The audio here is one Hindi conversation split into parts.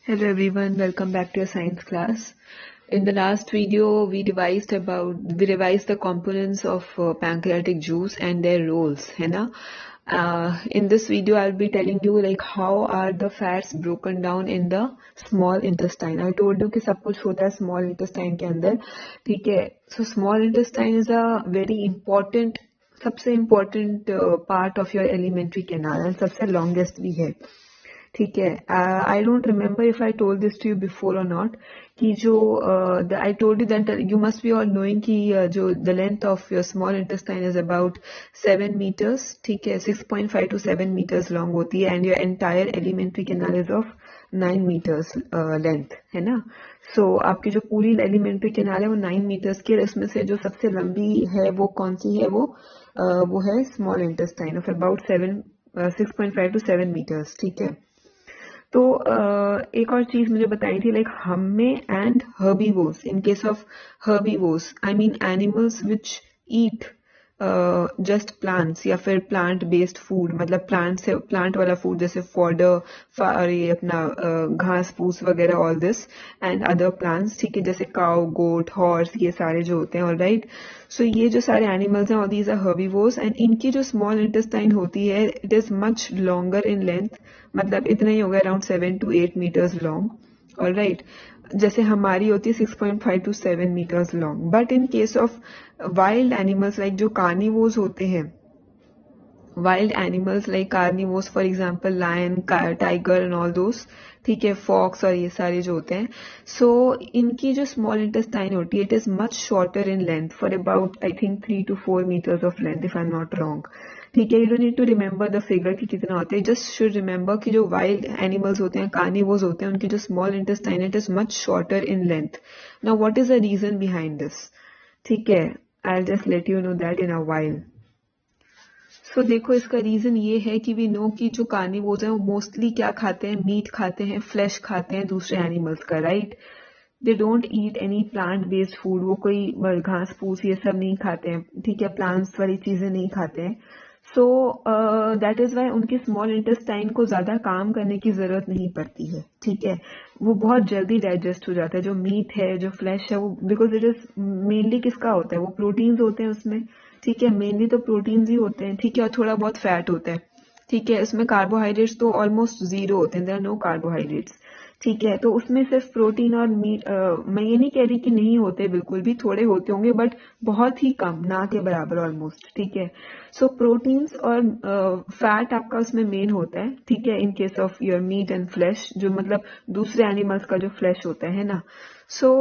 Hello everyone, welcome back to your science class. In the last video, we revised the components of pancreatic juice and their roles, है ना? In this video, I'll be telling you like how are the fats broken down in the small intestine. I told you कि सब कुछ होता है small intestine के अंदर, ठीक है? So small intestine is a very important, सबसे important part of your alimentary canal and सबसे longest भी है. ठीक है. I don't remember if I told this to you before और नॉट कि जो I told you that you must be all knowing कि जो the length of your small intestine is about 7 meters. ठीक है. 6.5 to 7 meters लॉन्ग होती है and your entire alimentary canal is of 9 meters length, है ना. सो आपकी जो पूरी एलिमेंट्री कैनाल है वो 9 meters की है. इसमें से जो सबसे लंबी है वो कौन सी है? वो है small intestine of about 6.5 to 7 meters. ठीक है. तो एक और चीज मुझे बताई थी लाइक हमें and herbivores. In case of herbivores I mean animals which eat just plants या फिर प्लांट बेस्ड फूड, मतलब प्लांट वाला फूड जैसे फॉडर, ये अपना घास फूस वगैरह, all this and other plants. ठीक है. जैसे काउ, गोट, हॉर्स, ये सारे जो होते हैं. All right. सो ये जो सारे एनिमल्स हैं, all these are herbivores and इनकी जो स्मॉल इंटेस्टाइन होती है it is much longer in length. मतलब इतना ही होगा, around 7 to 8 meters long. All right. जैसे हमारी होती है 6.5 to 7 meters long. But in case of wild animals like जो कार्निवोर्स होते हैं, wild animals like carnivores, for example lion, tiger and all those, ठीक है, फॉक्स और ये सारे जो होते हैं. सो इनकी जो स्मॉल इंटेस्टाइन होती है it is much shorter in length for about I think 3 to 4 meters of length if I am not wrong. ठीक है. You don't need to remember the figure कि कितना होता है, जस्ट शुड रिमेम्बर कि जो वाइल्ड एनिमल्स होते हैं, कार्निवोर्स होते हैं, उनकी जो small intestine it is much shorter in length. Now what is the reason behind this? ठीक है. I will just let you know that in a while. So देखो, इसका रीजन ये है कि वी नो कि जो कार्निवोर्स हैं वो मोस्टली क्या खाते हैं? मीट खाते हैं, फ्लैश खाते हैं दूसरे एनिमल्स का, right. They don't eat any plant based food. वो कोई घास फूस ये सब नहीं खाते हैं. ठीक है. प्लांट्स वाली चीजें नहीं खाते हैं. सो दैट इज वाई उनकी स्मॉल इंटेस्टाइन को ज्यादा काम करने की जरूरत नहीं पड़ती है. ठीक है. वो बहुत जल्दी डाइजेस्ट हो जाता है. जो मीट है, जो फ्लैश है, वो बिकॉज इट इज मेनली किसका होता है? वो प्रोटीन्स होते हैं उसमें. ठीक है. मेनली तो प्रोटीन्स ही होते हैं. ठीक है. और थोड़ा बहुत फैट होता है. ठीक है. इसमें कार्बोहाइड्रेट्स तो ऑलमोस्ट जीरो होते हैं. There are no carbohydrates. ठीक है. तो उसमें सिर्फ प्रोटीन और मीट, मैं ये नहीं कह रही कि नहीं होते, बिल्कुल भी थोड़े होते होंगे बट बहुत ही कम, ना के बराबर ऑलमोस्ट. ठीक है. सो प्रोटीन्स और फैट आपका उसमें मेन होता है. ठीक है. इन case of your meat and flash, जो मतलब दूसरे एनिमल्स का जो फ्लैश होता है ना. सो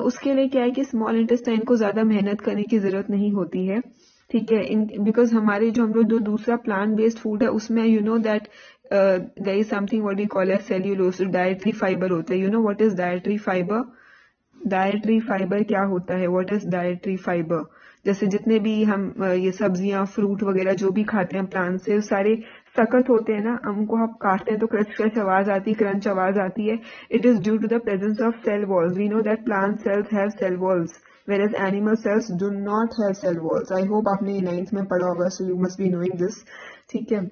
उसके लिए क्या है कि स्मॉल इंटेस्टाइन को ज्यादा मेहनत करने की जरूरत नहीं होती है. ठीक है. बिकॉज हमारे जो हम लोग जो दूसरा प्लांट बेस्ड फूड है उसमें you know that there is something what we call as cellulose, dietary fibre होता है. You know what is dietary fibre? Dietary fibre क्या होता है? What is dietary fibre? जैसे जितने भी हम ये सब्जियां, फ्रूट वगैरह जो भी खाते हैं प्लांट से, सारे सख्त होते हैं ना. हमको हम काटते हैं तो क्रच क्रच आवाज आती है, क्रंच आवाज आती है. It is due to the presence of cell walls. We know that plant cells have cell walls whereas animal cells do not have cell walls. I hope आपने 9th में पढ़ा होगा, so you must be knowing this. ठीक है.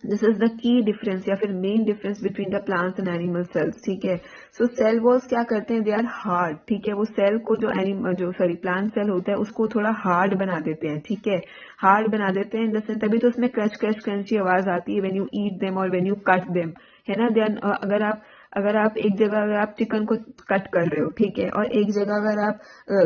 This is the key difference या फिर main difference between the plants and animal cells. ठीक है. सो सेल वॉल्स क्या करते हैं? They are hard. ठीक है. वो सेल को जो प्लांट सेल होता है उसको थोड़ा हार्ड बना देते हैं. ठीक है. हार्ड बना देते हैं इन द सेंस, तभी तो उसमें क्रच क्रच क्रंची आवाज आती है व्हेन यू ईट देम और व्हेन यू कट देम, है ना. अगर आप एक जगह अगर आप चिकन को कट कर रहे हो, ठीक है, और एक जगह अगर आप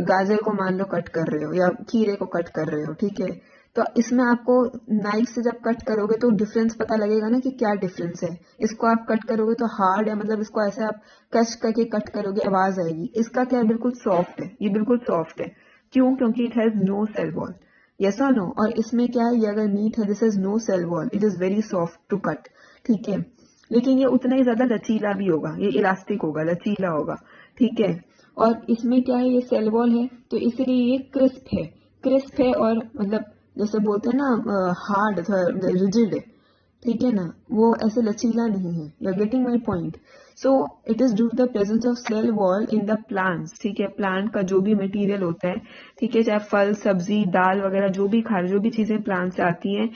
गाजर को मान लो कट कर रहे हो या खीरे को कट कर रहे हो, ठीक है, तो इसमें आपको नाइफ से जब कट करोगे तो डिफरेंस पता लगेगा ना कि क्या डिफरेंस है. इसको आप कट करोगे तो हार्ड है, मतलब इसको ऐसे आप कश करके कट करोगे आवाज आएगी. इसका क्या है? बिल्कुल सॉफ्ट है. ये बिल्कुल सॉफ्ट है. क्यों? क्योंकि it has no cell wall. Yes और नो? और इसमें क्या है? ये अगर मीट है, this is no cell wall, it is very soft to cut. ठीक है. लेकिन ये उतना ही ज्यादा लचीला भी होगा. ये इलास्टिक होगा, लचीला होगा. ठीक है. और इसमें क्या है? ये सेल वॉल है तो इसलिए ये क्रिस्प है. क्रिस्प है और मतलब जैसे बोलते हैं ना हार्ड, रिजिड है. ठीक है ना, वो ऐसे लचीला नहीं है। You are getting my point. So it is due to the presence of cell wall in the plants. ठीक है, प्लांट का जो भी मटेरियल होता है, ठीक है, चाहे फल सब्जी दाल वगैरह जो भी खा जो भी चीजें प्लांट से आती हैं,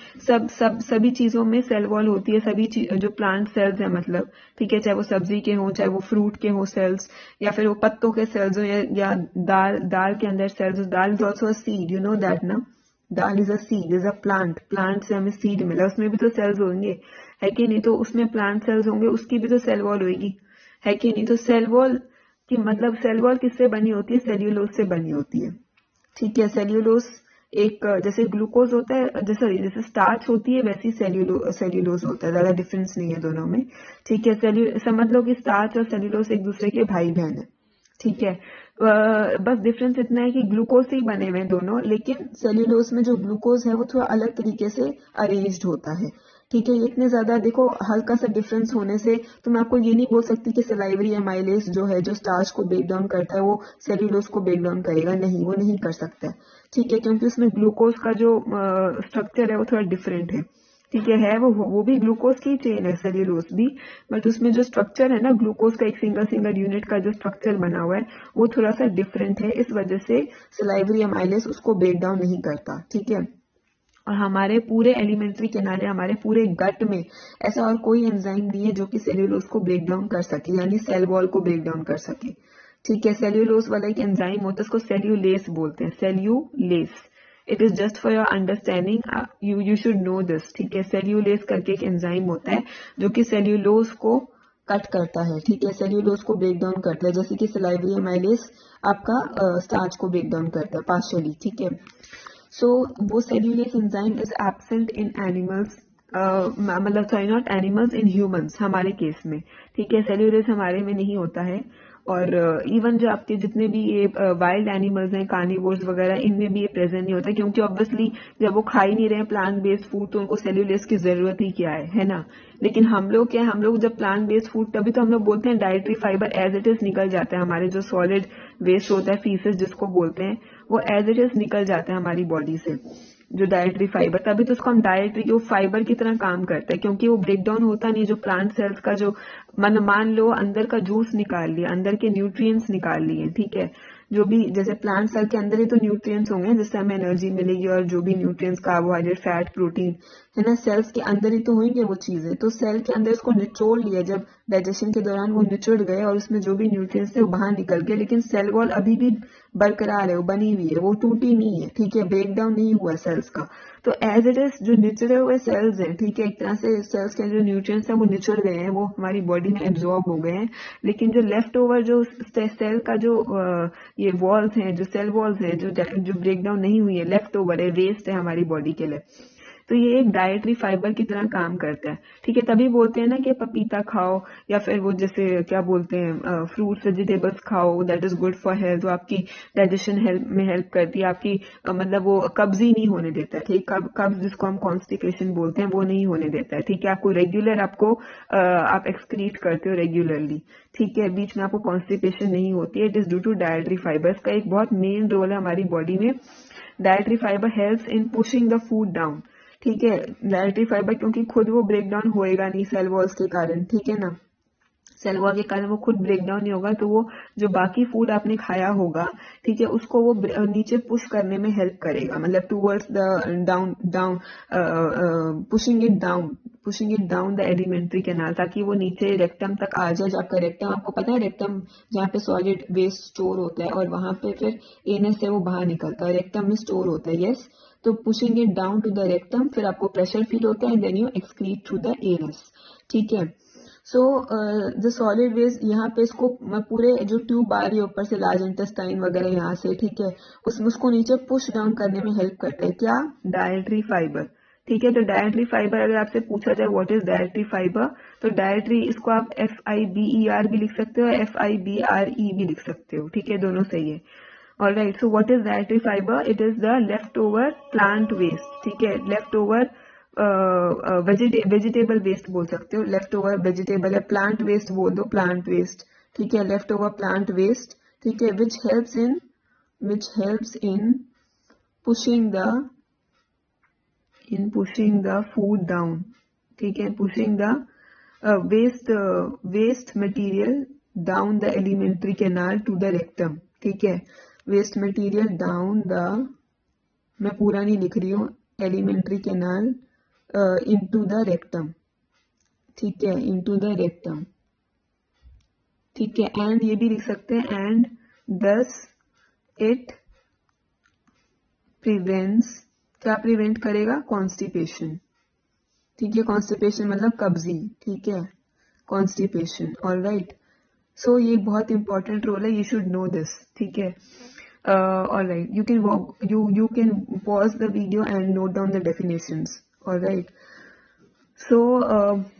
सभी चीजों में सेल वॉल होती है। सभी जो प्लांट सेल्स है मतलब, ठीक है, चाहे वो सब्जी के हों, चाहे वो फ्रूट के हों सेल्स, या फिर वो पत्तों के सेल्स हो, या दाल के अंदर cells. Dal is also a seed, you know that ना। Dal is a seed, is a plant से हमें सीड मिला, उसमें भी तो सेल्स होंगे, है कि नहीं। तो उसमें प्लांट सेल्स होंगे, उसकी भी तो सेल वॉल होगी, है कि नहीं। तो सेल वॉल की मतलब, सेल वॉल किससे बनी होती है? सेल्यूलोज से बनी होती है। ठीक है, सेल्यूलोज एक जैसे ग्लूकोज होता है, जैसे स्टार्च होती है, वैसी सेल्यूलोज होता है, ज्यादा डिफरेंस नहीं है दोनों में। ठीक है, समझ लो कि स्टार्च और सेल्यूलोज एक दूसरे के भाई बहन है। ठीक है, बस डिफरेंस इतना है कि ग्लूकोज से ही बने हुए हैं दोनों, लेकिन सेल्यूलोज में जो ग्लूकोज है वो थोड़ा अलग तरीके से अरेंज्ड होता है। ठीक है, इतने ज्यादा देखो, हल्का सा डिफरेंस होने से तो मैं आपको ये नहीं बोल सकती कि सलाइवरी एमाइलेज जो है, जो स्टार्च को ब्रेक डाउन करता है, वो सेल्यूलोज को ब्रेक डाउन करेगा, नहीं, वो नहीं कर सकता है। ठीक है, क्योंकि उसमें ग्लूकोज का जो स्ट्रक्चर है वो थोड़ा डिफरेंट है। ठीक है वो भी ग्लूकोज की चेन है सेल्यूलोज भी, बट उसमें जो स्ट्रक्चर है ना, ग्लूकोज का एक सिंगल सिंगल यूनिट का जो स्ट्रक्चर बना हुआ है, वो थोड़ा सा डिफरेंट है। इस वजह से सलाइवरी एमाइलेज उसको ब्रेक डाउन नहीं करता। ठीक है, और हमारे पूरे एलिमेंट्री किनारे, हमारे पूरे गट में ऐसा और कोई एंजाइम नहीं है जो कि सेल्यूलोज को ब्रेक डाउन कर सके, यानी सेल वॉल को ब्रेक डाउन कर सके। ठीक है, सेल्यूलोज वाला एक एंजाइम होता है, उसको सेल्यूलेस बोलते हैं, cellulase. It is just for your understanding, you should know this. ठीक है, सेल्यूलेस करके एक एंजाइम होता है जो कि सेल्यूलोज को कट करता है। ठीक है, सेल्यूलोज को ब्रेक डाउन करता है, जैसे कि सलाइवरी एमाइलेज आपका स्टार्च को ब्रेक डाउन करता है पार्शियली। ठीक है, सो वो cellulase enzyme is absent in animals, मतलब sorry not animals, in humans हमारे केस में। ठीक है, सेल्यूलेस हमारे में नहीं होता है। और इवन जो आपके जितने भी ये वाइल्ड एनिमल्स हैं, कार्निवोर्स वगैरह, इनमें भी ये प्रेजेंट नहीं होता, क्योंकि ऑब्वियसली जब वो खा ही नहीं रहे प्लांट बेस्ड फूड, तो उनको सेल्यूलेस की जरूरत ही क्या है ना। लेकिन हम लोग क्या है, हम लोग जब प्लांट बेस्ड फूड, तभी तो हम लोग बोलते हैं dietary fibre as it is निकल जाता है, हमारे जो सॉलिड वेस्ट होता है, फीसेस जिसको बोलते हैं, वो एज इट इज निकल जाता है हमारी बॉडी से, जो डाइटरी फाइबर। तभी तो उसको हम डाइटरी, वो फाइबर की तरह काम करता है, क्योंकि वो ब्रेक डाउन होता नहीं। जो प्लांट सेल्स का जो मान लो अंदर का जूस निकाल लिया, अंदर के न्यूट्रिएंट्स निकाल लिए, ठीक है, जो भी जैसे प्लांट सेल के अंदर ही तो न्यूट्रिएंट्स होंगे जिससे हमें एनर्जी मिलेगी, और जो भी न्यूट्रिएंट्स, कार्बोहाइड्रेट, फैट, प्रोटीन, है ना, सेल्स के अंदर ही तो होंगे वो चीजें। तो सेल के अंदर इसको निचोड़ लिया, जब डाइजेशन के दौरान वो निचुड़ गए और उसमें जो भी न्यूट्रिएंट्स थे वो बाहर निकल गए, लेकिन सेल वॉल अभी भी बरकरार है, वो बनी हुई है, वो टूटी नहीं है। ठीक है, ब्रेक डाउन नहीं हुआ सेल्स का। तो एज इट इज जो निचड़े हुए सेल्स हैं, ठीक है, एक तरह से सेल्स के जो न्यूट्रिएंट्स हैं वो निचड़ गए हैं, वो हमारी बॉडी में एब्जॉर्ब हो गए हैं। लेकिन जो लेफ्ट ओवर जो सेल का जो ये वॉल्स हैं, जो सेल वॉल्स हैं, जो ब्रेक डाउन नहीं हुई है, लेफ्ट ओवर है, वेस्ट है हमारी बॉडी के लिए, तो ये एक डाइटरी फाइबर की तरह काम करता है। ठीक है, तभी बोलते हैं ना कि पपीता खाओ, या फिर वो जैसे क्या बोलते हैं, फ्रूट्स वेजिटेबल्स खाओ, that is good for health, वो आपकी डाइजेशन हेल्प में हेल्प करती है, आपकी मतलब वो कब्ज ही नहीं होने देता है। ठीक, कब्ज जिसको हम कॉन्स्टिपेशन बोलते हैं, वो नहीं होने देता है। ठीक है, आपको रेगुलर, आप एक्सक्रीट करते हो रेगुलरली। ठीक है, बीच में आपको कॉन्स्टिपेशन नहीं होती है, it is due to dietary fibres का एक बहुत मेन रोल है हमारी बॉडी में। Dietary fibre helps in pushing the food down. ठीक है, डाइटरी फाइबर क्योंकि खुद वो ब्रेक डाउन होएगा नहीं सेल वॉल्स के कारण, ठीक है ना, सेल वॉल के कारण वो खुद ब्रेक डाउन नहीं होगा, तो वो जो बाकी फूड आपने खाया होगा, ठीक है, उसको वो नीचे पुश करने में हेल्प करेगा, मतलब towards the down down pushing it down the alimentary canal, ताकि वो नीचे रेक्टम तक आ जाए। आपका रेक्टम, आपको पता है रेक्टम जहाँ पे सॉलिड वेस्ट स्टोर होता है, और वहां पे फिर एनस से वो बाहर निकलता है, रेक्टम में स्टोर होता है, यस। तो pushing it down to the rectum, फिर आपको प्रेशर फील होता है, then you excrete through the anus. ठीक है, सो द सॉलिड वेस्ट यहाँ पे इसको पूरे जो ट्यूब आ रही है ऊपर से, लार्ज इंटेस्टाइन वगैरह यहाँ से, ठीक है, उसमें उसको नीचे पुश डाउन करने में हेल्प करते हैं, क्या? Dietary fibre. ठीक है, तो डायट्री फाइबर अगर आपसे पूछा जाए व्हाट इज डायट्री फाइबर, तो डायट्री, इसको आप FIBER भी लिख सकते हो, FIBRE भी लिख सकते हो। ठीक है, दोनों सही है। All right, so what is dietary fibre? It is the left over plant waste. ठीक है, लेफ्ट ओवर वेजिटेबल वेस्ट बोल सकते हो, लेफ्ट ओवर वेजिटेबल है, प्लांट वेस्ट बोल दो, प्लांट वेस्ट। ठीक है, लेफ्ट ओवर प्लांट वेस्ट। ठीक है, which helps in pushing the pushing the food down. ठीक है, pushing the waste material down the alimentary canal to the rectum, ठीक है, वेस्ट मटेरियल डाउन द, मैं पूरा नहीं लिख रही हूँ, alimentary canal into the rectum, ठीक है, इनटू द रेक्टम, ठीक है, एंड ये भी लिख सकते हैं एंड दस इट प्रिवेंट्स, क्या प्रिवेंट करेगा, कॉन्स्टिपेशन, ठीक है, कॉन्स्टिपेशन मतलब कब्जी, ठीक है, कॉन्स्टिपेशन, ऑलराइट। सो ये बहुत इंपॉर्टेंट रोल है, यू शुड नो दिस, ठीक है। Alright, you can pause the video and note down the definitions, alright. So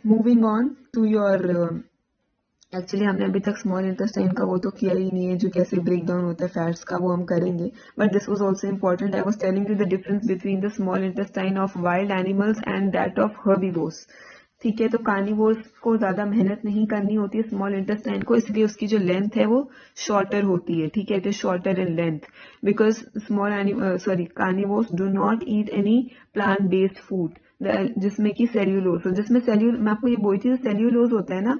moving on to your actually हमने अभी तक स्मॉल इंटेस्टाइन का वो तो किया ही नहीं है, जो कैसे ब्रेक डाउन होता है फैट्स का, वो हम करेंगे, but this was also important. I was telling you the difference between the small intestine of wild animals and that of herbivores, ठीक है। तो कार्निवोर्स को ज्यादा मेहनत नहीं करनी होती है स्मॉल इंटेस्टाइन को, इसलिए उसकी जो लेंथ है वो शॉर्टर होती है, ठीक है, it is shorter in length because carnivores do not eat any plant based food जिसमें कि सेल्यूलोज हो, मैं आपको ये बोली थी, सेल्यूलोज होता है ना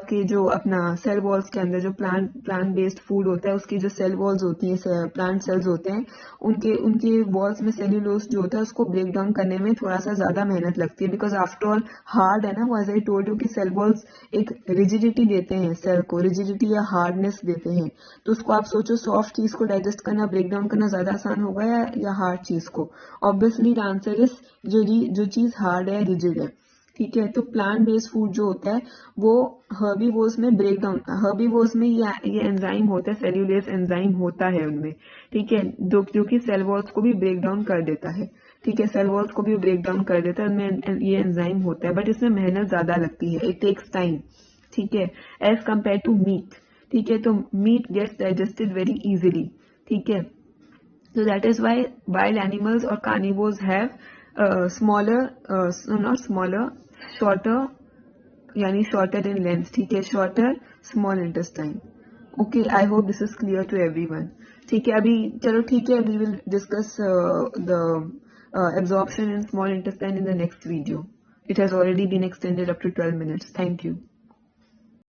कि जो अपना सेल वॉल्स के अंदर जो प्लांट बेस्ड फूड होता है उसकी जो सेल वॉल्स होती हैं, प्लांट सेल्स होते हैं, उनके वॉल्स में सेल्यूलोज जो होता है उसको ब्रेक डाउन करने में थोड़ा सा ज्यादा मेहनत लगती है, बिकॉज आफ्टर ऑल हार्ड है ना वो, एज आई टोल्ड यू कि सेल वॉल्स एक रिजिडिटी देते हैं, सेल को रिजिडिटी या हार्डनेस देते हैं। तो उसको आप सोचो, सॉफ्ट चीज को डाइजेस्ट करना, ब्रेक डाउन करना ज्यादा आसान होगा या हार्ड चीज को? ऑब्वियसली द आंसर इज जो चीज हार्ड है, रिजिड है, ठीक है। तो प्लांट बेस्ड फूड जो होता है वो हर्बीवोर्स में ब्रेक डाउन, हर्बीवोर्स में ये एंजाइम होता है, सेल्यूलेज एंजाइम होता है उनमें, ठीक है, जो कि सेल वॉल्स को भी ब्रेक डाउन कर देता है, ठीक है, सेल वॉल्स को भी ब्रेक डाउन कर देता है, उनमें ये एंजाइम होता है, बट इसमें मेहनत ज्यादा लगती है, इट टेक्स टाइम, ठीक है, एज कम्पेयर टू मीट, ठीक है। तो meat gets digested very easily, ठीक है। So that is why wild animals or carnivores have shorter, यानी shorter in length, ठीक है, shorter small intestine. Okay, I hope this is clear to everyone. ठीक है, अभी चलो ठीक है, we will discuss the absorption in small intestine in the next video. It has already been extended up to 12 minutes. Thank you.